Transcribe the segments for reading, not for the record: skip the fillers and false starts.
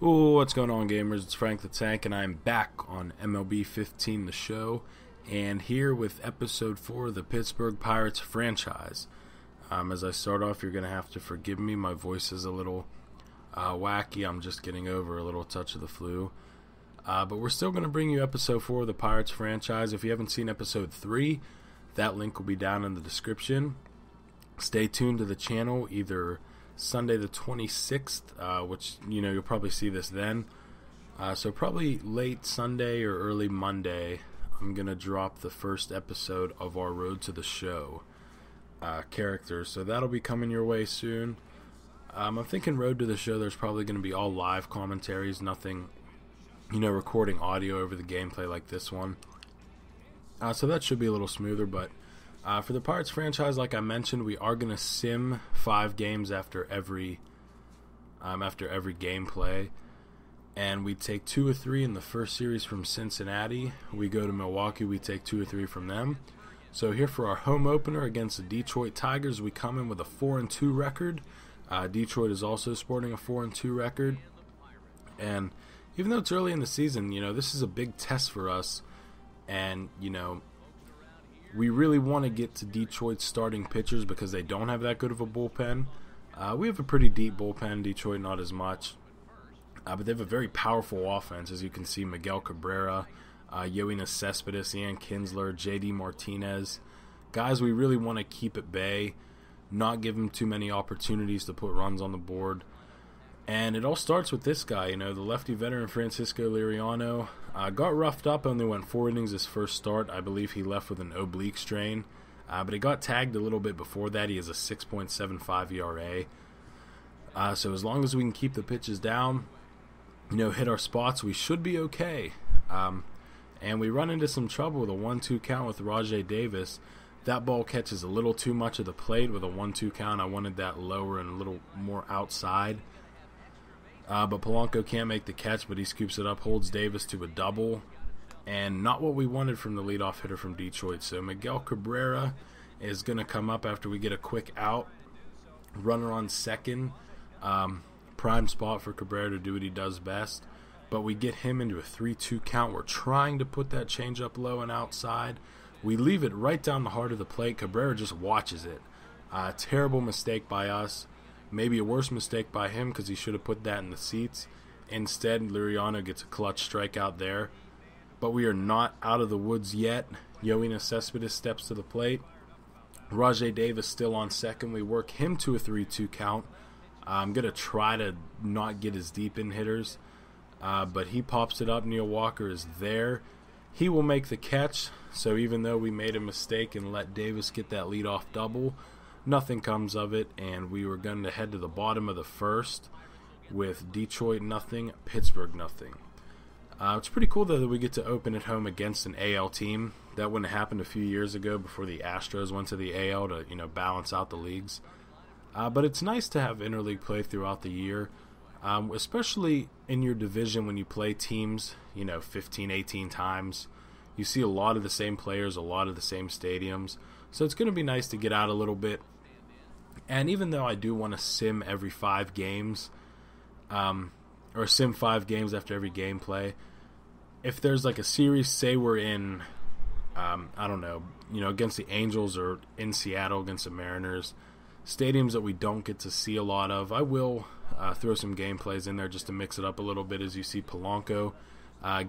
Ooh, what's going on, gamers? It's Frank the Tank, and I'm back on MLB 15 The Show, and here with Episode 4 of the Pittsburgh Pirates franchise. As I start off, you're going to have to forgive me. My voice is a little wacky. I'm just getting over a little touch of the flu. But we're still going to bring you Episode 4 of the Pirates franchise. If you haven't seen Episode 3, that link will be down in the description. Stay tuned to the channel either Sunday the 26th, which, you'll probably see this then. So probably late Sunday or early Monday, I'm going to drop the first episode of our Road to the Show characters. So that'll be coming your way soon. I'm thinking Road to the Show, there's probably going to be all live commentaries, nothing, recording audio over the gameplay like this one. So that should be a little smoother, but for the Pirates franchise, like I mentioned, we are going to sim 5 games after every gameplay, and we take 2 or 3 in the first series from Cincinnati. We go to Milwaukee, we take 2 or 3 from them. So here for our home opener against the Detroit Tigers, we come in with a 4-2 record. Detroit is also sporting a 4-2 record, and even though it's early in the season, this is a big test for us, and we really want to get to Detroit's starting pitchers because they don't have that good of a bullpen. We have a pretty deep bullpen, Detroit not as much. But they have a very powerful offense, as you can see. Miguel Cabrera, Yoenis Cespedes, Ian Kinsler, J.D. Martinez. Guys we really want to keep at bay, not give them too many opportunities to put runs on the board. And it all starts with this guy, the lefty veteran Francisco Liriano. Got roughed up, only went 4 innings his first start. I believe he left with an oblique strain. But he got tagged a little bit before that. He has a 6.75 ERA. So as long as we can keep the pitches down, hit our spots, we should be okay. And we run into some trouble with a 1-2 count with Rajai Davis. That ball catches a little too much of the plate with a 1-2 count. I wanted that lower and a little more outside. But Polanco can't make the catch, but he scoops it up, holds Davis to a double, and not what we wanted from the leadoff hitter from Detroit. So Miguel Cabrera is going to come up after we get a quick out. Runner on second. Prime spot for Cabrera to do what he does best. But we get him into a 3-2 count. We're trying to put that changeup low and outside. We leave it right down the heart of the plate. Cabrera just watches it. Terrible mistake by us. Maybe a worse mistake by him because he should have put that in the seats. Instead, Liriano gets a clutch strikeout there. But we are not out of the woods yet. Yoenis Cespedes steps to the plate. Rajai Davis still on second. We work him to a 3-2 count. I'm going to try to not get as deep in hitters. But he pops it up. Neil Walker is there. He will make the catch. So even though we made a mistake and let Davis get that leadoff double, nothing comes of it, and we were going to head to the bottom of the first with Detroit nothing, Pittsburgh nothing. It's pretty cool, though, that we get to open at home against an AL team. That wouldn't have happened a few years ago before the Astros went to the AL to, balance out the leagues. But it's nice to have interleague play throughout the year, especially in your division when you play teams, 15, 18 times. You see a lot of the same players, a lot of the same stadiums. So it's going to be nice to get out a little bit. And even though I do want to sim every 5 games, or sim 5 games after every gameplay, if there's like a series, say we're in, against the Angels or in Seattle against the Mariners, stadiums that we don't get to see a lot of, I will throw some gameplays in there just to mix it up a little bit. As you see Polanco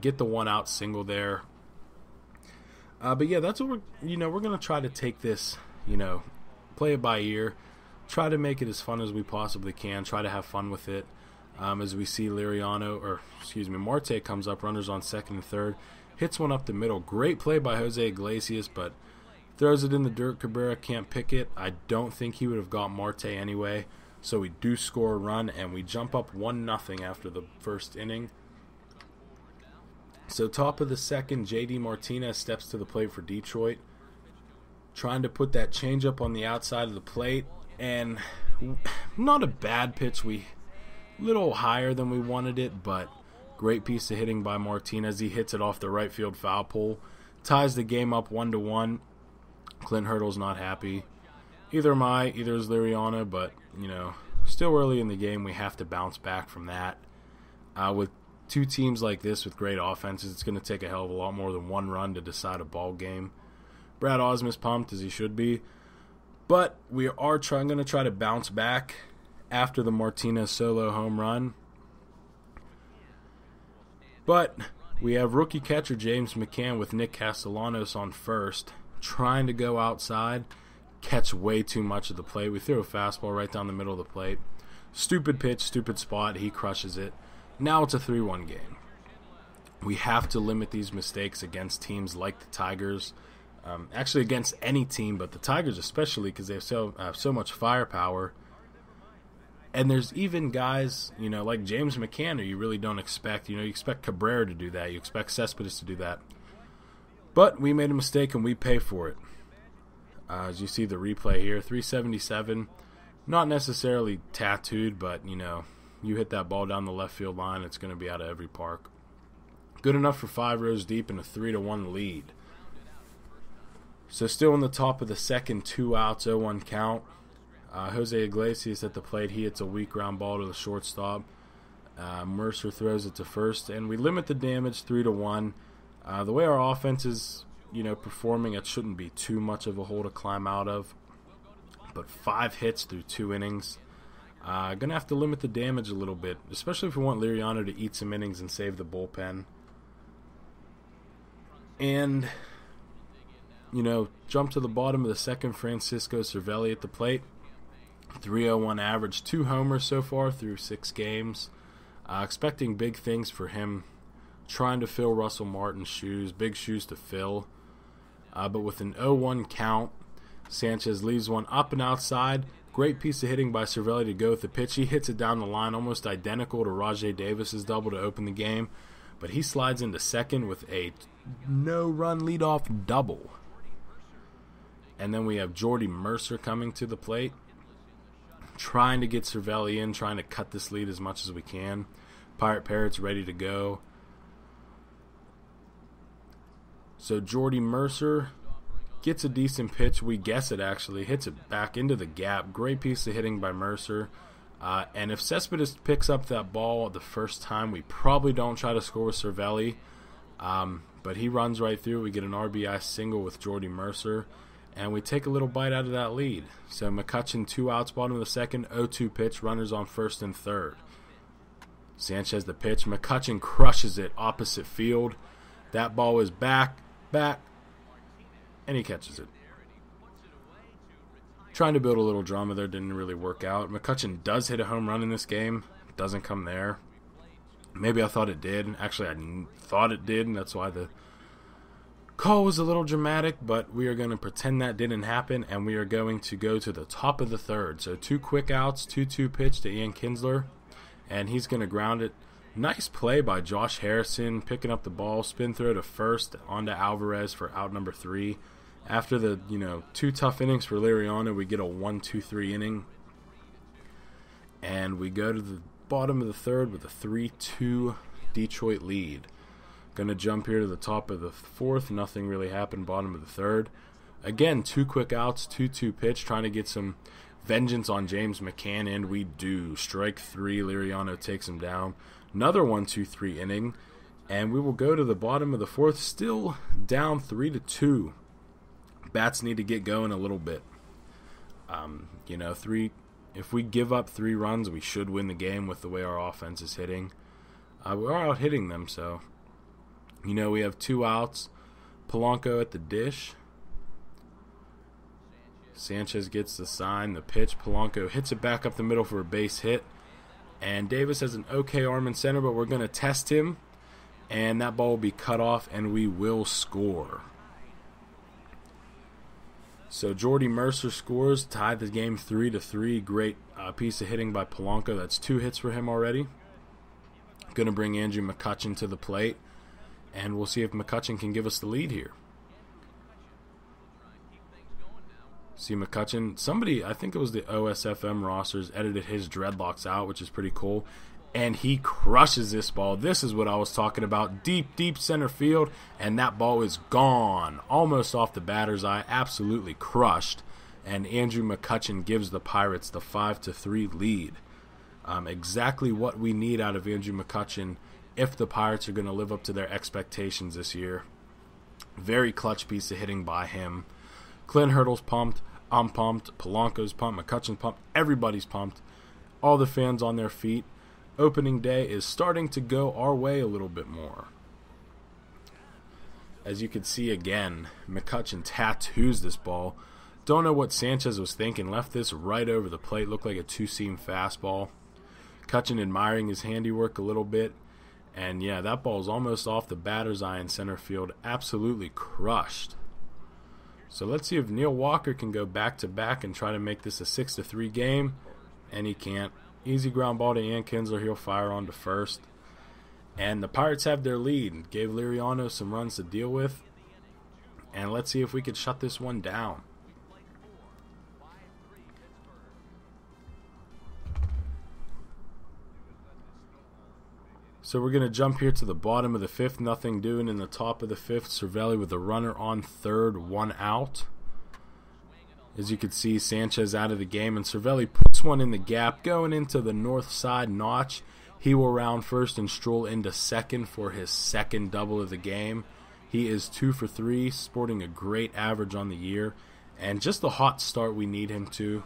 get the 1-out single there. But yeah, that's what we're going to try to take this, play it by ear, try to make it as fun as we possibly can, try to have fun with it. As we see Marte comes up, runners on second and third, hits one up the middle. Great play by Jose Iglesias, but throws it in the dirt. Cabrera can't pick it. I don't think he would have got Marte anyway. So we do score a run, and we jump up 1-0 after the first inning. So top of the second, J.D. Martinez steps to the plate for Detroit, trying to put that changeup on the outside of the plate, and not a bad pitch. A little higher than we wanted it, but great piece of hitting by Martinez. He hits it off the right field foul pole, ties the game up 1-1. Clint Hurdle's not happy. Either am I, either is Liriano, but, still early in the game. We have to bounce back from that. With two teams like this with great offenses, it's going to take a hell of a lot more than one run to decide a ball game. Brad Osmus pumped, as he should be. But we are going to try to bounce back after the Martinez solo home run. But we have rookie catcher James McCann with Nick Castellanos on first, trying to go outside, catch way too much of the plate. We threw a fastball right down the middle of the plate. Stupid pitch, stupid spot. He crushes it. Now it's a 3-1 game. We have to limit these mistakes against teams like the Tigers. Actually, against any team, but the Tigers especially, because they have so much firepower. And there's even guys, like James McCann, who you really don't expect. You expect Cabrera to do that. You expect Cespedes to do that. But we made a mistake, and we pay for it. As you see the replay here, 377. Not necessarily tattooed, but, you hit that ball down the left field line, it's going to be out of every park. Good enough for 5 rows deep and a 3-1 lead. So still in the top of the second, 2 outs, 0-1 count. Jose Iglesias at the plate. He hits a weak ground ball to the shortstop. Mercer throws it to first, and we limit the damage 3-1. The way our offense is, performing, it shouldn't be too much of a hole to climb out of. But 5 hits through 2 innings. Gonna have to limit the damage a little bit, especially if we want Liriano to eat some innings and save the bullpen. And, jump to the bottom of the second, Francisco Cervelli at the plate. 301 average, 2 homers so far through 6 games. Expecting big things for him. Trying to fill Russell Martin's shoes, big shoes to fill. But with an 0-1 count, Sanchez leaves one up and outside. Great piece of hitting by Cervelli to go with the pitch. He hits it down the line, almost identical to Rajay Davis's double to open the game. But he slides into second with a no-run leadoff double. And then we have Jordy Mercer coming to the plate, trying to get Cervelli in, trying to cut this lead as much as we can. Pirate Parrots ready to go. So Jordy Mercer gets a decent pitch. We guess it actually. Hits it back into the gap. Great piece of hitting by Mercer. And if Cespedes picks up that ball the first time, we probably don't try to score with Cervelli. But he runs right through. We get an RBI single with Jordy Mercer. And we take a little bite out of that lead. So McCutchen, 2 outs, bottom of the second, 0-2 pitch, runners on first and third. Sanchez the pitch. McCutchen crushes it opposite field. That ball is back, and he catches it. Trying to build a little drama there, didn't really work out. McCutchen does hit a home run in this game. Doesn't come there. Maybe I thought it did. Actually, I thought it did, and that's why the call was a little dramatic, but we are going to pretend that didn't happen, and we are going to go to the top of the third. So 2 quick outs, 2-2 pitch to Ian Kinsler, and he's going to ground it. Nice play by Josh Harrison, picking up the ball, spin throw to first, onto Alvarez for out number 3. After the 2 tough innings for Liriano, we get a 1-2-3 inning, and we go to the bottom of the third with a 3-2 Detroit lead. Going to jump here to the top of the fourth. Nothing really happened. Bottom of the third. Again, 2 quick outs, 2-2 pitch, trying to get some vengeance on James McCann, and we do. Strike 3. Liriano takes him down. Another 1-2-3 inning, and we will go to the bottom of the fourth, still down 3-2. Bats need to get going a little bit. If we give up 3 runs, we should win the game with the way our offense is hitting. We are out hitting them, so. We have 2 outs. Polanco at the dish. Sanchez gets the sign, the pitch. Polanco hits it back up the middle for a base hit. And Davis has an okay arm in center, but we're going to test him. And that ball will be cut off, and we will score. So Jordy Mercer scores, tied the game 3-3. Great piece of hitting by Polanco. That's 2 hits for him already. Going to bring Andrew McCutchen to the plate. And we'll see if McCutchen can give us the lead here. See McCutchen. Somebody, I think it was the OSFM rosters, edited his dreadlocks out, which is pretty cool. And he crushes this ball. This is what I was talking about. Deep, deep center field. And that ball is gone. Almost off the batter's eye. Absolutely crushed. And Andrew McCutchen gives the Pirates the 5-3 lead. Exactly what we need out of Andrew McCutchen if the Pirates are going to live up to their expectations this year. Very clutch piece of hitting by him. Clint Hurdle's pumped. I'm pumped. Polanco's pumped. McCutchen's pumped. Everybody's pumped. All the fans on their feet. Opening day is starting to go our way a little bit more. As you can see again, McCutchen tattoos this ball. Don't know what Sanchez was thinking. Left this right over the plate. Looked like a two-seam fastball. McCutchen admiring his handiwork a little bit. And yeah, that ball is almost off the batter's eye in center field. Absolutely crushed. So let's see if Neil Walker can go back-to-back and try to make this a 6-3 game. And he can't. Easy ground ball to Ian Kinsler. He'll fire on to first. And the Pirates have their lead. Gave Liriano some runs to deal with. And let's see if we could shut this one down. So we're going to jump here to the bottom of the fifth. Nothing doing in the top of the fifth. Cervelli with a runner on third, 1 out. As you can see, Sanchez out of the game. And Cervelli puts one in the gap. Going into the north side notch. He will round first and stroll into second for his second double of the game. He is 2 for 3, sporting a great average on the year. And just the hot start we need him to.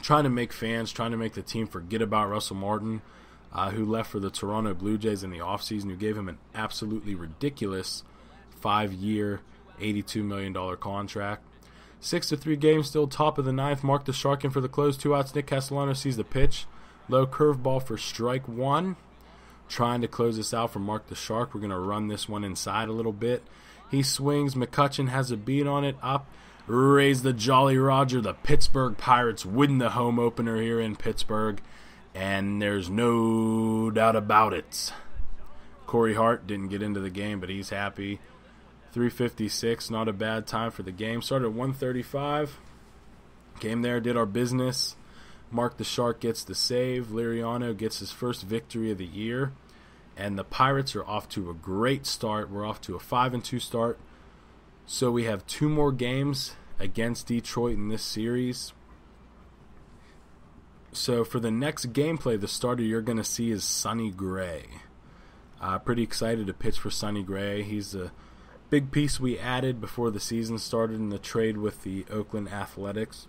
Trying to make fans, trying to make the team forget about Russell Martin. Who left for the Toronto Blue Jays in the offseason, who gave him an absolutely ridiculous 5-year, $82 million contract. 6-3 game, still top of the ninth. Mark the Shark in for the close. 2 outs. Nick Castellano sees the pitch. Low curveball for strike 1. Trying to close this out for Mark the Shark. We're going to run this one inside a little bit. He swings. McCutchen has a beat on it. Up. Raise the Jolly Roger. The Pittsburgh Pirates win the home opener here in Pittsburgh. And there's no doubt about it. Corey Hart didn't get into the game, but he's happy. 3:56, not a bad time for the game. Started at 1:35. Came there, did our business. Mark the Shark gets the save. Liriano gets his first victory of the year. And the Pirates are off to a great start. We're off to a 5-2 start. So we have 2 more games against Detroit in this series. So for the next gameplay, the starter you're going to see is Sonny Gray. Pretty excited to pitch for Sonny Gray. He's a big piece we added before the season started in the trade with the Oakland Athletics.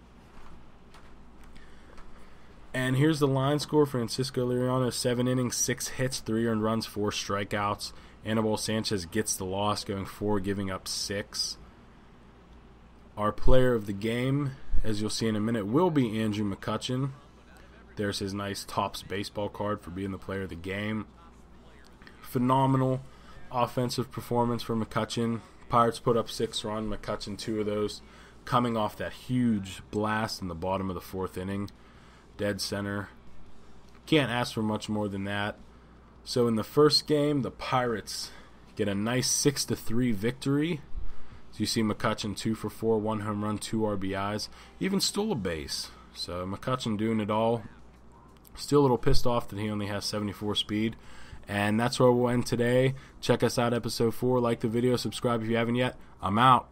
And here's the line score. Francisco Liriano, 7 innings, 6 hits, 3 earned runs, 4 strikeouts. Anibal Sanchez gets the loss, going 4, giving up 6. Our player of the game, as you'll see in a minute, will be Andrew McCutchen. There's his nice Topps baseball card for being the player of the game. Phenomenal offensive performance for McCutchen. Pirates put up 6 runs, McCutchen 2 of those, coming off that huge blast in the bottom of the 4th inning. Dead center. Can't ask for much more than that. So in the first game, the Pirates get a nice 6-3 victory. So you see McCutchen 2 for 4, 1 home run, 2 RBIs, even stole a base. So McCutchen doing it all. Still a little pissed off that he only has 74 speed. And that's where we'll end today. Check us out, episode 4. Like the video, subscribe if you haven't yet. I'm out.